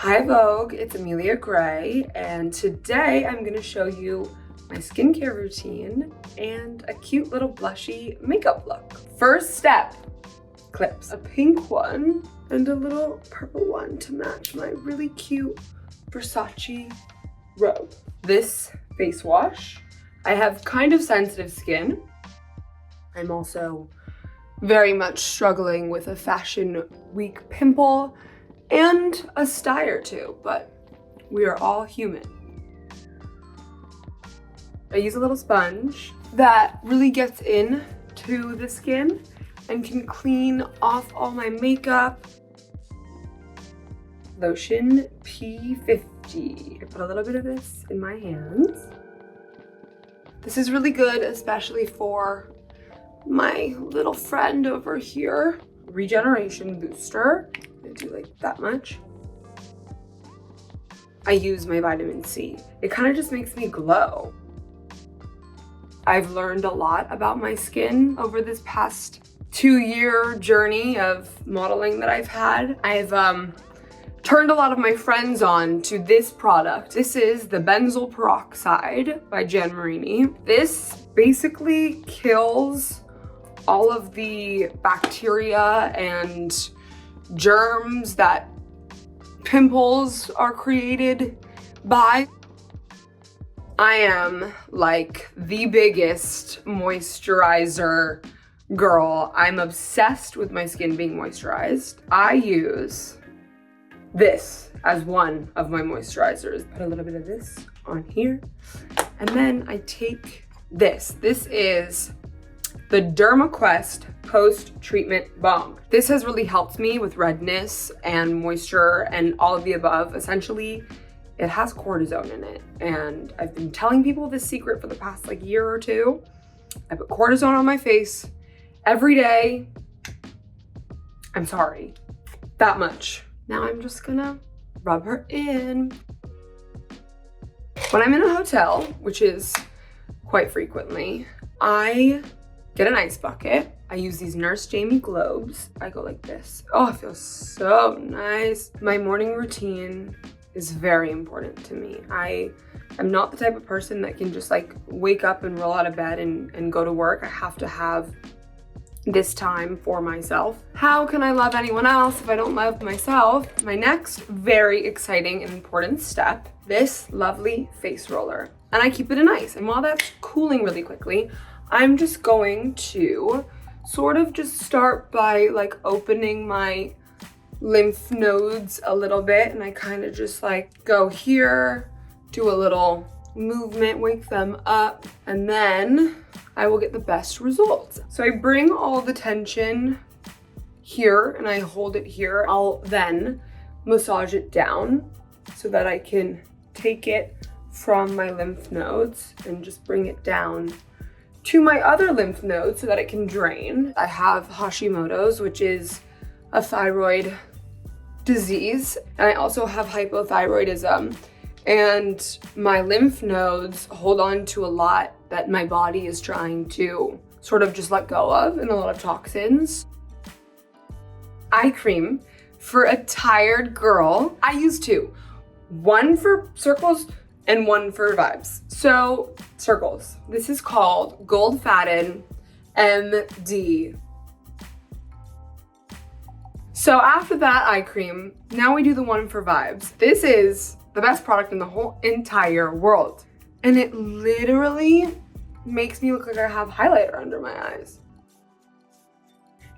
Hi Vogue, it's Amelia Gray, and today I'm going to show you my skincare routine and a cute little blushy makeup look. First step, clips. A pink one and a little purple one to match my really cute Versace robe. This face wash, I have kind of sensitive skin. I'm also very much struggling with a fashion week pimple and a sty or two, but we are all human. I use a little sponge that really gets in to the skin and can clean off all my makeup. Lotion P50. I put a little bit of this in my hands. This is really good, especially for my little friend over here. Regeneration booster. I do like that much. I use my vitamin C. It kind of just makes me glow. I've learned a lot about my skin over this past 2-year journey of modeling that I've had. I've turned a lot of my friends on to this product. This is the benzoyl peroxide by Jan Marini. This basically kills all of the bacteria and germs that pimples are created by. I am like the biggest moisturizer girl. I'm obsessed with my skin being moisturized. I use this as one of my moisturizers. Put a little bit of this on here. And then I take this. This is the DermaQuest post-treatment balm. This has really helped me with redness and moisture and all of the above. Essentially, it has cortisone in it. And I've been telling people this secret for the past year or two. I put cortisone on my face every day. I'm sorry, that much. Now I'm just gonna rub her in. When I'm in a hotel, which is quite frequently, I get an ice bucket. I use these Nurse Jamie globes. I go like this. Oh, it feels so nice. My morning routine is very important to me. I'm not the type of person that can just wake up and roll out of bed and go to work. I have to have this time for myself. How can I love anyone else if I don't love myself? My next very exciting and important step, this lovely face roller. And I keep it in ice. And while that's cooling really quickly, I'm just going to sort of just start by opening my lymph nodes a little bit, and I kind of just go here, do a little movement, wake them up, and then I will get the best results. So I bring all the tension here and I hold it here. I'll then massage it down so that I can take it from my lymph nodes and just bring it down to my other lymph nodes so that it can drain. I have Hashimoto's, which is a thyroid disease, and I also have hypothyroidism, and my lymph nodes hold on to a lot that my body is trying to sort of just let go of, and a lot of toxins. Eye cream for a tired girl. I use two, one for circles and one for vibes. So circles, this is called Gold Fatted MD. So after that eye cream, now we do the one for vibes. This is the best product in the whole entire world. And it literally makes me look like I have highlighter under my eyes.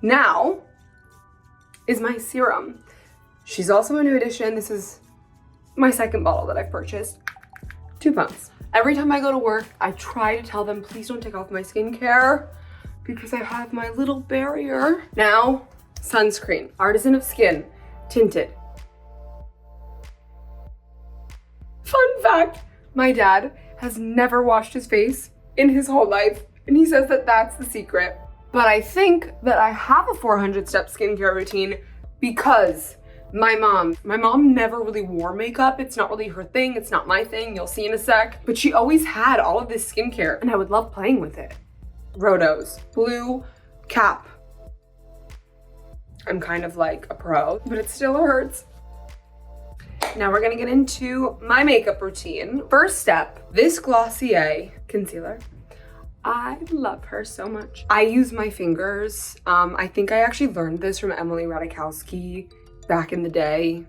Now is my serum. She's also a new addition. This is my second bottle that I've purchased. £2. Every time I go to work, I try to tell them, please don't take off my skincare because I have my little barrier. Now, sunscreen, Artisan of Skin, tinted. Fun fact, my dad has never washed his face in his whole life, and he says that that's the secret. But I think that I have a 400-step skincare routine because my mom never really wore makeup. It's not really her thing. It's not my thing. You'll see in a sec. But she always had all of this skincare, and I would love playing with it. Rotos, blue cap. I'm kind of like a pro, but it still hurts. Now we're gonna get into my makeup routine. First step, this Glossier concealer. I love her so much. I use my fingers. I think I actually learned this from Emily Ratajkowski back in the day.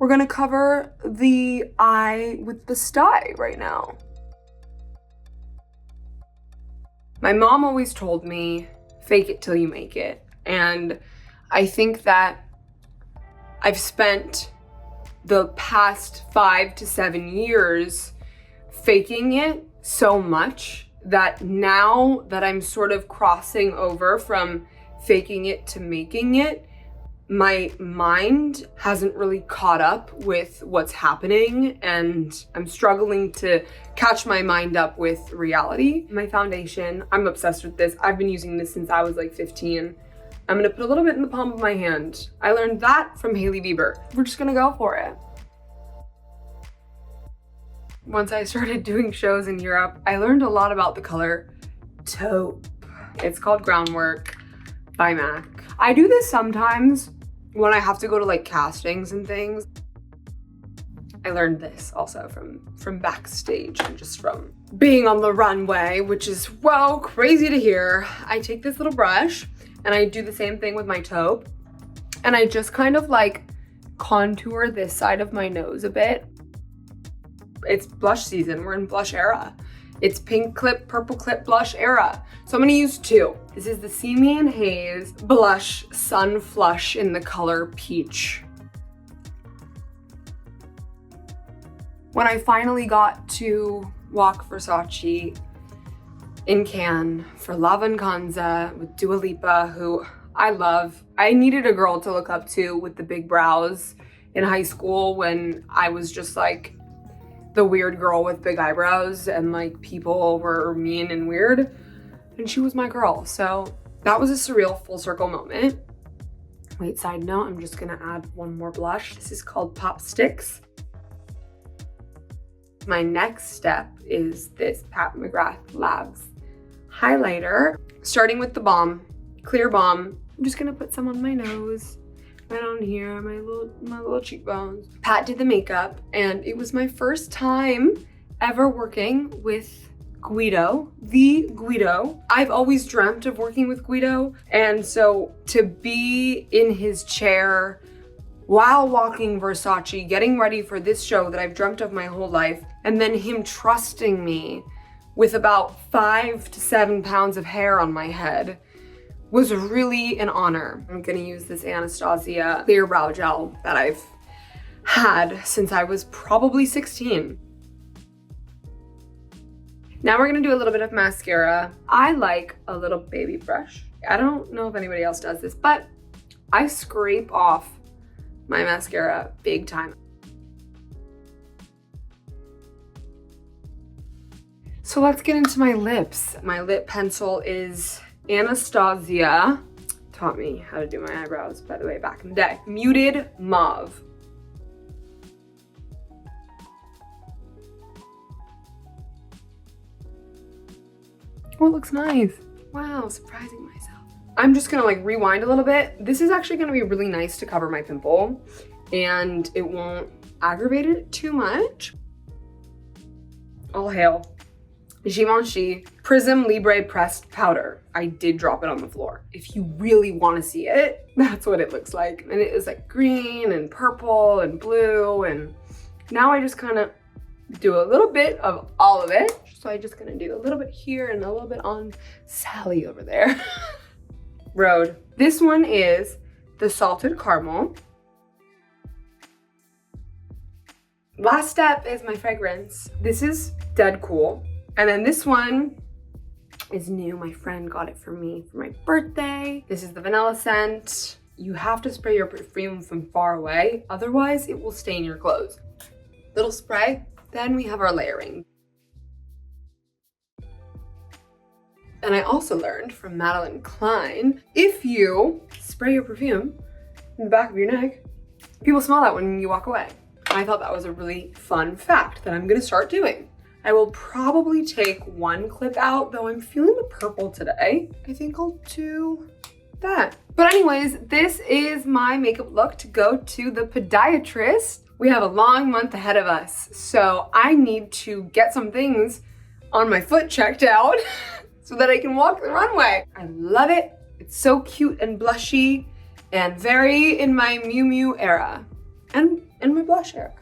We're gonna cover the eye with the sty right now. My mom always told me, fake it till you make it. And I think that I've spent the past 5 to 7 years faking it so much that now that I'm sort of crossing over from faking it to making it, my mind hasn't really caught up with what's happening, and I'm struggling to catch my mind up with reality. My foundation, I'm obsessed with this. I've been using this since I was like 15. I'm gonna put a little bit in the palm of my hand. I learned that from Hailey Bieber. We're just gonna go for it. Once I started doing shows in Europe, I learned a lot about the color taupe. It's called Groundwork by MAC. I do this sometimes when I have to go to like castings and things. I learned this also from backstage and just from being on the runway, which is, well, crazy to hear. I take this little brush and I do the same thing with my taupe, and I just kind of like contour this side of my nose a bit. It's blush season, we're in blush era. It's pink clip, purple clip blush era. So I'm gonna use 2. This is the See Me and Haze Blush Sun Flush in the color Peach. When I finally got to walk Versace in Cannes for La Venganza with Dua Lipa, who I love. I needed a girl to look up to with the big brows in high school when I was just like the weird girl with big eyebrows and like people were mean and weird, and she was my girl. So that was a surreal full circle moment. Wait, side note, I'm just gonna add one more blush. This is called Pop Sticks. My next step is this Pat McGrath Labs highlighter. Starting with the balm, clear balm. I'm just gonna put some on my nose, right on here, my little cheekbones. Pat did the makeup, and it was my first time ever working with Guido, the Guido. I've always dreamt of working with Guido, and so to be in his chair while walking Versace, getting ready for this show that I've dreamt of my whole life, and then him trusting me with about 5 to 7 pounds of hair on my head was really an honor. I'm gonna use this Anastasia clear brow gel that I've had since I was probably 16. Now we're gonna do a little bit of mascara. I like a little baby brush. I don't know if anybody else does this, but I scrape off my mascara big time. So let's get into my lips. My lip pencil is Anastasia. Taught me how to do my eyebrows, by the way, back in the day. Muted Mauve. Oh, it looks nice. Wow, surprising myself. I'm just gonna like rewind a little bit. This is actually gonna be really nice to cover my pimple, and it won't aggravate it too much. All hail Givenchy Prism Libre Pressed Powder. I did drop it on the floor. If you really wanna see it, that's what it looks like. And it is like green and purple and blue, and now I just kind of do a little bit of all of it. So I'm just gonna do a little bit here and a little bit on Sally over there. Rhode. This one is the Salted Caramel. Last step is my fragrance. This is Dead Cool. And then this one is new. My friend got it for me for my birthday. This is the vanilla scent. You have to spray your perfume from far away, otherwise it will stain your clothes. Little spray. Then we have our layering. And I also learned from Madeline Klein, if you spray your perfume in the back of your neck, people smell that when you walk away. I thought that was a really fun fact that I'm gonna start doing. I will probably take one clip out, though I'm feeling the purple today. I think I'll do that. But anyways, this is my makeup look to go to the podiatrist. We have a long month ahead of us, so I need to get some things on my foot checked out so that I can walk the runway. I love it. It's so cute and blushy and very in my Miu Miu era and in my blush era.